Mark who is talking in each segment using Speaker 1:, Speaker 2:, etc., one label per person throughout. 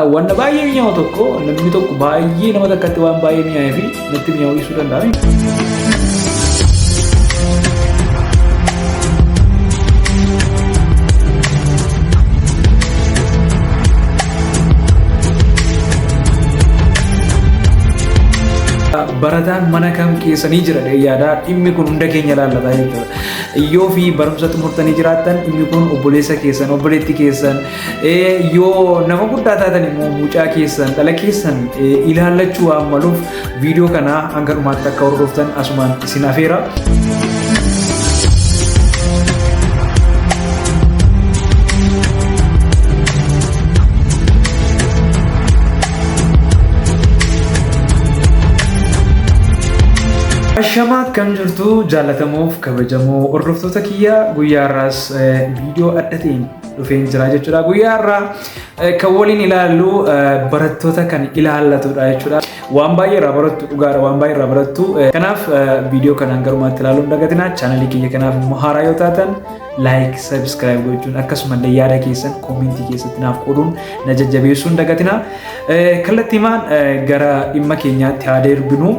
Speaker 1: Wanta baay'ee mi'aawu tokko namni tokko baay'ee nama takkatti waan baay'ee mi'aawee fi natti mi'aawuu ibsuu danda'ami. Barataan mana kam keessa ni jira yaada dhimmi kun hunda keenya ilaallata jechuudha. Yoo fi barumsa xumurtanii jiraattan dhimmi kun obboleessa keessan, obboleettii keessan, yoo nama guddaa taatan immoo mucaa keessan, dhala keessan ilaallachuu waan maluuf viidiyoo kana hanga dhumaatti akka hordoftan asumaan isin afeera. Ashama akkam jirtu jaallatamuuf kabajamoo hordoftoota kiyya guyyaa irraas viidiyoo adda ta'een dhufeen jira jechuudha. Guyyaa irraa kan waliin ilaallu barattoota kan ilaallatudha jechuudha. Waan baay'ee irraa barattu dhugaadha, waan baay'ee irraa barattu. Kanaaf viidiyoo kanaan garumaatti ilaaluun dagatina. Chaanalii kiyya kanaaf immoo haaraa yoo taatan like, subscribe gochuun akkasumallee yaada keessan koomentii keessatti naaf qooduun na jajjabeessuun dagatina. Kallattiimaan gara dhimma keenyaatti haa deebinu.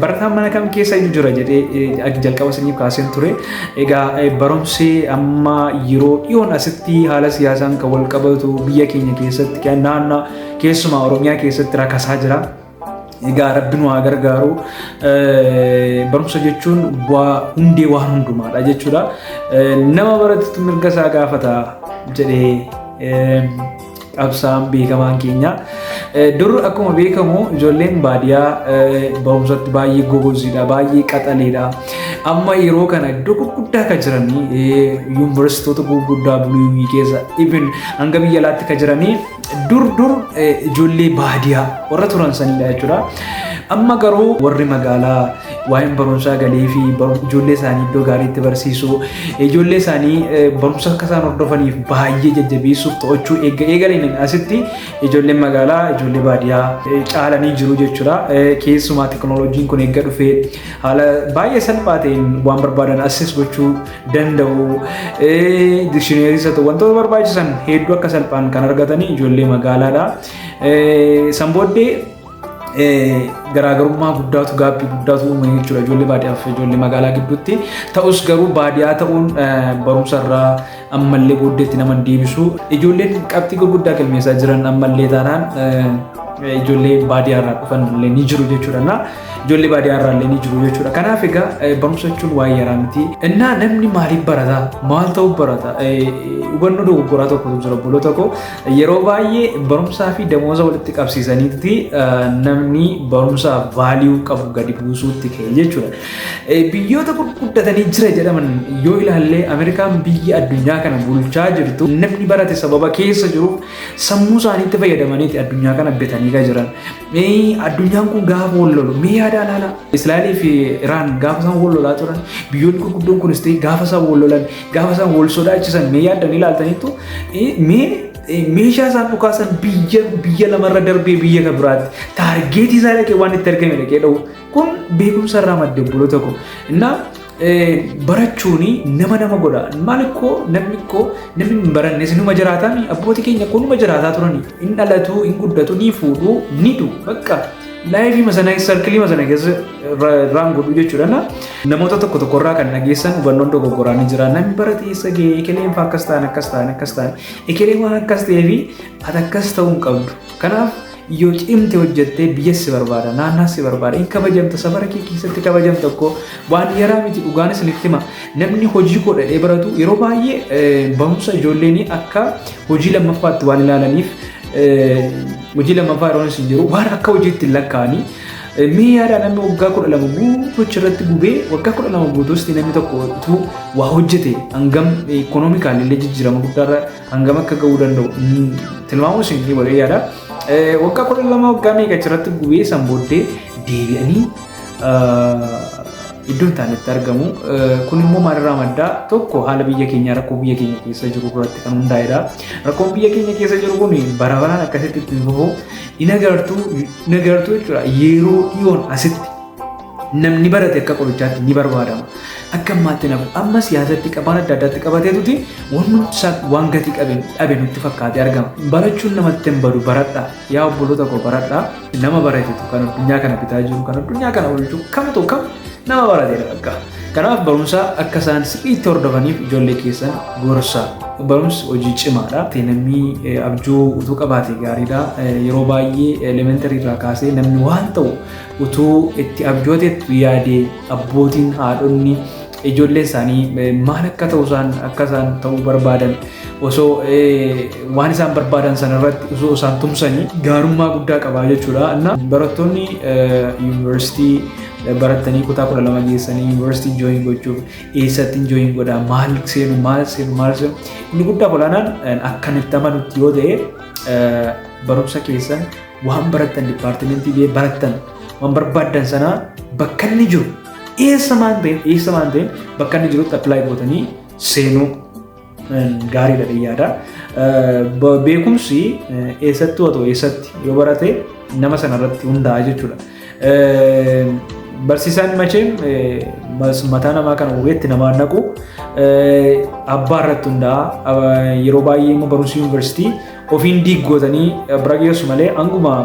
Speaker 1: Barataan mana kam keessa iyyuu jira jedhee jalqaba isiniif kaaseen ture. Egaa barumsi amma yeroo dhiyoon asitti haala siyaasaan kan wal qabatu biyya keenya keessatti kan naannoo keessumaa Oromiyaa keessatti rakkasaa jira. Egaa Rabbiin waa gargaaru barumsa jechuun hundee waan hundumaadha jechuudha. Nama baratutu mirga isaa gaafata jedhee qabsaan beekamaan keenya. Dur akkuma beekamu ijoolleen baadiyyaa barumsatti baay'ee goggoziidha, baay'ee qaxaleedha. Amma yeroo kana iddoo gurguddaa kan jiranii yuunivarsiitoota gurguddaa buluu keessa even hanga biyya alaatti kan jiranii dur ijoollee baadiyyaa warra turan sanidha jechuudha. Amma garuu warri magaalaa waa'een barumsaa galee fi ijoollee isaanii iddoo gaariitti barsiisuu, ijoollee isaanii barumsa akka isaan hordofaniif baay'ee jajjabeessuuf to'achuu eegaleen asitti ijoolleen magaalaa ijoollee baadiyyaa caalanii jiru jechuudha. Keessumaa teekinooloojiin kun eegga dhufee haala baay'ee salphaa ta'een waan barbaadan access gochuu danda'u. Dikshineeriis haa ta'u wantoota barbaachisan hedduu akka salphaan kan argatanii ijoollee magaalaadha. San booddee garaagarummaa guddaatu gaabbii guddaatu uumame jechuudha ijoollee baadiyyaa fi ijoollee magaalaa gidduutti. Ta'us garuu baadiyyaa ta'uun barumsarraa ammallee booddeetti nama deebisu. Ijoolleen qabxii gurguddaa galmeessaa jiran ammallee taanaan ijoollee baadiyyaarraa dhufan illee ni jiru jechuudha. Ijoollee baadiyyaarraa illee ni jiru jechuudha. Kanaaf egaa barumsa jechuun waa'ee yaraa miti. Innaa namni maaliif barata? Maal ta'uuf barata? Hubannoo dogoggoraa tokkotu jira obboloota koo. Yeroo baay'ee barumsaa fi damooza walitti qabsiisaniitti namni barumsaaf vaaliyuu qabu gadi buusuutti ka'e jechuudha. Biyyoota gurguddatanii jira jedhaman yoo ilaalle Ameerikaan biyya addunyaa kana bulchaa jirtu namni barate sababa keessa jiruuf sammuu isaaniitti fayyadamaniiti addunyaa kana bitanii kan jiran. Addunyaan kun gaafa wal lolu mee yaadaan haala Israa'elii fi Iraan gaafa isaan wal lolaa turan biyyoonni gurguddoon kunis ta'e gaafa isaan wal lolan gaafa isaan wal sodaachisan mee yaadanii ilaaltaniitu meeshaa isaan dhukaasan biyya lamarra darbee biyya kan biraatti taargeetii isaa dhaqee waan itti argame dhaqee dha'u kun beekumsa irraa madde obboloota koo. Innaa barachuuni nama godha. Maalikoo namni hin baranne sinuma jiraataami abbootii keenya kunuma jiraataa turani. Hin dhalatu, hin guddatu, ni fuudhu, ni du bakka. Laayifii masana sarkilii masana keessa irraan godhu jechuudha. Namoota tokko irraa kan dhageessan hubannoon dogoggoraa ni jira. Namni barate eessa ga'e ekeleen fa'aa akkas ta'an ekeleen waan akkas ta'ee fi ati akkas ta'uu hin qabdu. Kanaaf yoo cimte hojjettee biyya si barbaada, naannaa si barbaada, hin kabajamta, safara kee keessatti kabajamta tokko waan yaraa miti dhugaanis isinitti hima. Namni hojii godhadhee baratu yeroo baay'ee barumsa ijoolleen akka hojii lammaffaatti waan ilaalaniif hojii lammaffaa yeroo isin jiru waan akka hojiitti lakkaa'anii mee yaada namni waggaa 12 guutuu irratti gubee waggaa 12 guutuusti namni tokko waa hojjete hangam ikoonoomikaalii illee jijjiirama guddaarra hangam akka ga'uu danda'u tilmaamuun isin walii yaada. Waggaa 12 waggaa meeqa irratti gubee san booddee deebi'anii iddoo isaanitti argamu. Kun immoo maalirraa maddaa? Tokko haala biyya keenyaa rakkoo biyya keenya keessa jiru irratti kan hundaa'edha. Rakkoon biyya keenya keessa jiru kun bara baraan akkasitti itti fufu ni agartu jechuudha. Yeroo dhiyoon asitti namni barate akka qorichaatti ni barbaadama. akka ammaatti nafu amma siyaasatti qabaan adda addaatti qabateetuti waan gati dhabe nutti fakkaatee argama. Barachuun namatti hin badu baradhaa yaa obboloota koo baradhaa nama baratetu kan addunyaa kana bitaa jiru kan addunyaa kana oolchuu kamtu kam nama barateedha bakka. Kanaaf barumsa akka isaan sirriitti hordofaniif ijoollee keessan gorsaa. Barumsi hojii cimaadha. Namni abjuu utuu qabaate gaariidha. Yeroo baay'ee elementarii irraa kaasee namni waan ta'u utuu itti abjooteetti yaadee abbootiin haadhonni ijoollee isaanii maal akka isaan ta'uu barbaadan osoo waan isaan barbaadan sanarratti osoo isaan tumsanii gaarummaa guddaa qabaa jechuudha. Barattoonni yuunivarsiitii baratanii kutaa 12 geessanii yuunivarsiitii jooyin gochuuf eessatti jooyin godhaa maal seenu inni guddaa olaanaan akkanitti amanutti yoo ta'e barumsa keessan waan barattan dipaartimentii barattan waan barbaadan sanaa bakka inni jiru eessa maan ta'e bakka inni jirutti appilaayi gootanii seenuu gaariidha yaada. Beekumsi eessatti yoo barate nama sanarratti hundaa'a jechuudha. Barsiisaan macheen mataa namaa kana hubeetti namaan naqu abbaa irratti hundaa'a. Yeroo baay'ee immoo barumsi yuunivarsiitii ofiin diiggootanii bira geessu malee hanguma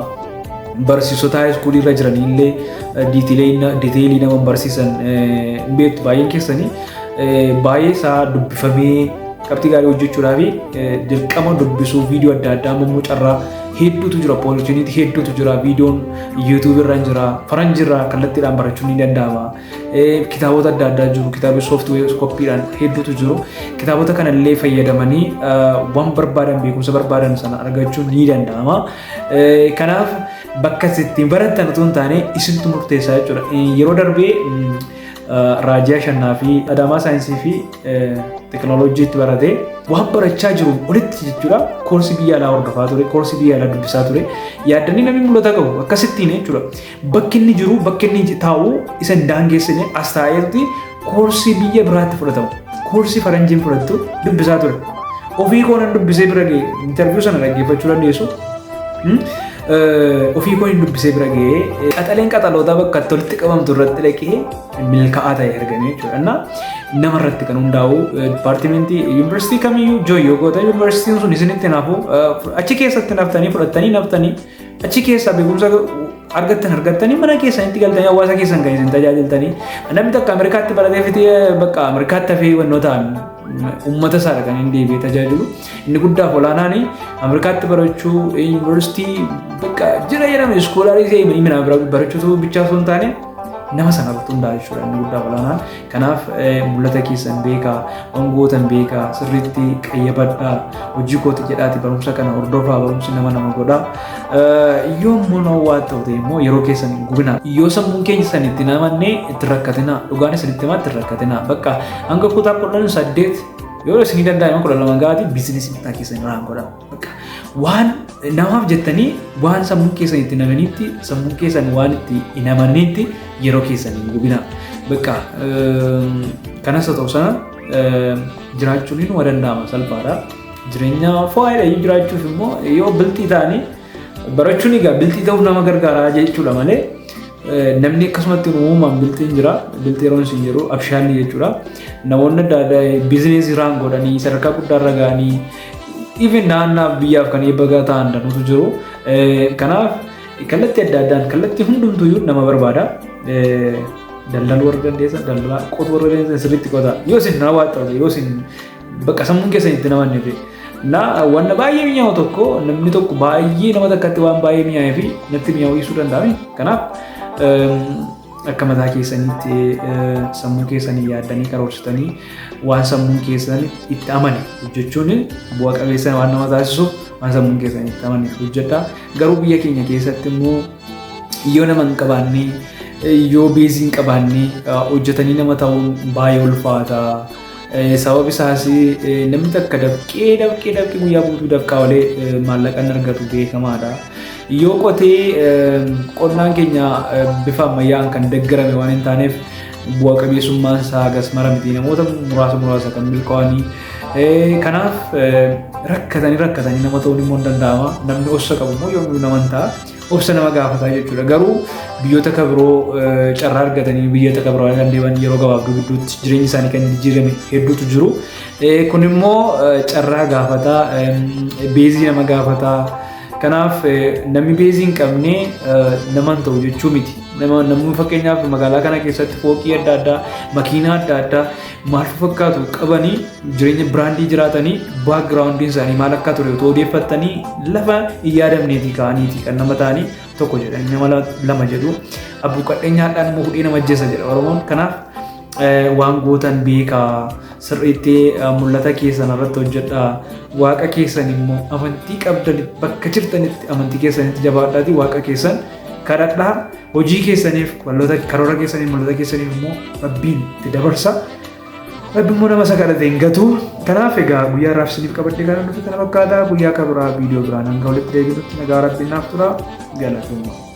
Speaker 1: barsiisota haayiskuulii irra jiranii illee diiteelii nama barsiisan beektu baay'een keessanii baay'ee isaa dubbifamee qabxii gaarii hojjechuudhaaf dirqama dubbisuu viidiyoo adda addaa immoo carraa hedduutu jira. Opportunity hedduutu jira. Viidiyoon YouTube irra jira. Faranjii irraa kallattiidhaan barachuun ni danda'ama. Kitaabota adda addaa jiru. Kitaabota software koppiidhaan hedduutu jiru. Kitaabota kanallee fayyadamanii waan barbaadan beekumsa barbaadan sana argachuun ni danda'ama. Kanaaf bakka ittiin barattan utuu hin taane isintu murteessaa jechuudha. Yeroo darbee Raajaa Shannaa fi Adaamaa Saayinsii fi Teekinooloojiitti baratee waan barachaa jiru olitti jechuudha. Koorsii biyya alaa hordofaa ture, koorsii biyya alaa dubbisaa ture. Yaaddanii namni mul'ata qabu akkasittiin jechuudha. Bakki inni jiru, bakki inni taa'u isa daangeessine as taa'eetti koorsii biyya biraatti fudhatamu. Koorsii faranjiin fudhattu dubbisaa ture. Ofii koonan dubbisee bira ga'e interviiyuu sana dhaggeeffachuu dandeessu. Ofii koon dubbisee bira ga'ee qaxaleen qaxaloota bakka tolitti qabamtu irratti dhaqee milkaa'aa ta'e argame jechuudha. Nama irratti kan hundaa'u dipaartimentii yuunivarsiitii kamiyyuu jooyyoo goota yuunivarsiitiin sun isinitti naafu achi keessatti naftanii fudhattanii achi keessaa beekumsa argattanii mana keessanitti galtanii hawaasa keessan kan isin tajaajiltanii namni takka Ameerikaatti baratee fitee bakka Ameerikaatti hafee wannoo ta'an uummata isaadha kan inni deebi'ee tajaajilu. Inni guddaaf olaanaani Ameerikaatti barachuu yuunivarsiitii bakka jira jedhame iskoolaarii mana barachuutu bichaa osoo hin taane nama sanarratti hundaa'a jechuudha. Inni guddaaf olaanaan. Kanaaf mul'ata keessan beekaa, wangootan beekaa, sirriitti qayyabadhaa, hojii kooti jedhaati barumsa kana hordofaa, barumsi nama godhaa. Yoo immoo nawwaa ta'u immoo yeroo keessan hin gubinaa. Yoo sammuun keenya san itti namanne itti rakkatinaa, dhugaan isinitti himaa itti rakkatinaa. Bakka hanga kutaa 18 yoo isinii danda'ame 12 gaati biizinesii bitaa keessan irraan godhaa. Waan namaaf jettanii waan sammuun keessan itti namanitti sammuun keessan waan itti hin amanneetti yeroo keessan hin gubinaa. Bakka kanas ta'u sana jiraachuun hin danda'ama salphaadha. Jireenya foo'aadha jiraachuuf immoo yoo biltii ta'anii barachuun egaa biltii ta'uuf nama gargaara jechuudha malee namni akkasumatti uumamaan biltiin jira. Biltii yeroo isin jiru abshaalli jechuudha. Namoonni adda addaa biizineesii irraan godhanii sadarkaa guddaarra ga'anii even naannaa biyyaaf kan eebbagaa ta'an danuutu jiru. Kanaaf kallattii adda addaan kallattii hundumtuyyuu nama barbaada. Daldaluu warra dandeessan daldalaa qotuu warra dandeessan sirriitti qotaa. Yoo isin nama waaxxate yoo isin bakka sammuun keessan itti namanne wanna baay'ee mi'aawu tokko namni tokko baay'ee nama takkatti waan baay'ee mi'aawee fi natti mi'aawuu danda'ame. Kanaaf akka mataa keessanitti sammuu keessanii yaaddanii karoorsitanii waan sammuun keessan itti amane hojjechuun bu'a qabeessa waan nama taasisuuf waan sammuun keessan itti amane hojjedhaa. Garuu biyya keenya keessatti immoo yoo nama hin qabaanne yoo beezii hin qabaanne hojjetanii nama ta'uun baay'ee ulfaata. Sababni isaas namni takka dafqee guyyaa guutuu dafqaa malee maallaqa hin argatu beekamaadha. Yoo qotee qonnaan keenya bifa ammayyaan kan deeggarame waan hin taaneef bu'a qabeessummaan isaa hagas mara miti. Namoota muraasa kan milkaa'anii kanaaf rakkatanii nama ta'uun immoo hin danda'ama. Namni ossa qabu immoo yoomuu nama hin ta'a. obsa nama gaafataa jechuudha. Garuu biyyoota kabiroo carraa argatanii biyyoota kabiroo kan deeman yeroo gabaabduu gidduutti jireenyi isaanii kan jijjiirame hedduutu jiru. Kun immoo carraa gaafataa, beezii nama gaafataa. Kanaaf namni beezii hin qabne nama hin ta'u jechuu miti. Namni fakkeenyaaf magaalaa kana keessatti fooqii adda addaa, makiinaa adda addaa maal fakkaatu qabanii jireenya biraandii jiraatanii baakgiraawundiin isaanii maal akka ture otoo odeeffatanii lafa hin yaadamneetii ka'aniiti kan nama ta'anii tokko jedhanii nama lama jedhu abbuuqadhee nyaadhaan immoo hudhee nama ajjeessa jedha Oromoon. Kanaaf waan gootan beekaa sirriitti mul'ata keessan irratti hojjedhaa. Waaqa keessan immoo amantii qabdan bakka jirtanitti amantii keessanitti jabaadhaatii waaqa keessan kadhadhaa. Hojii keessaniif karoora keessaniif mul'ata keessaniif immoo rabbiin itti dabarsa. Rabbiin immoo nama isa kadhate hin gatu. Kanaaf egaa guyyaa irraaf isiniif qabadhee kan dhufe kana fakkaata. Guyyaa kabiraa viidiyoo biraan hanga walitti deebinutti nagaa rabbiin naaf tura. Galatoomaa.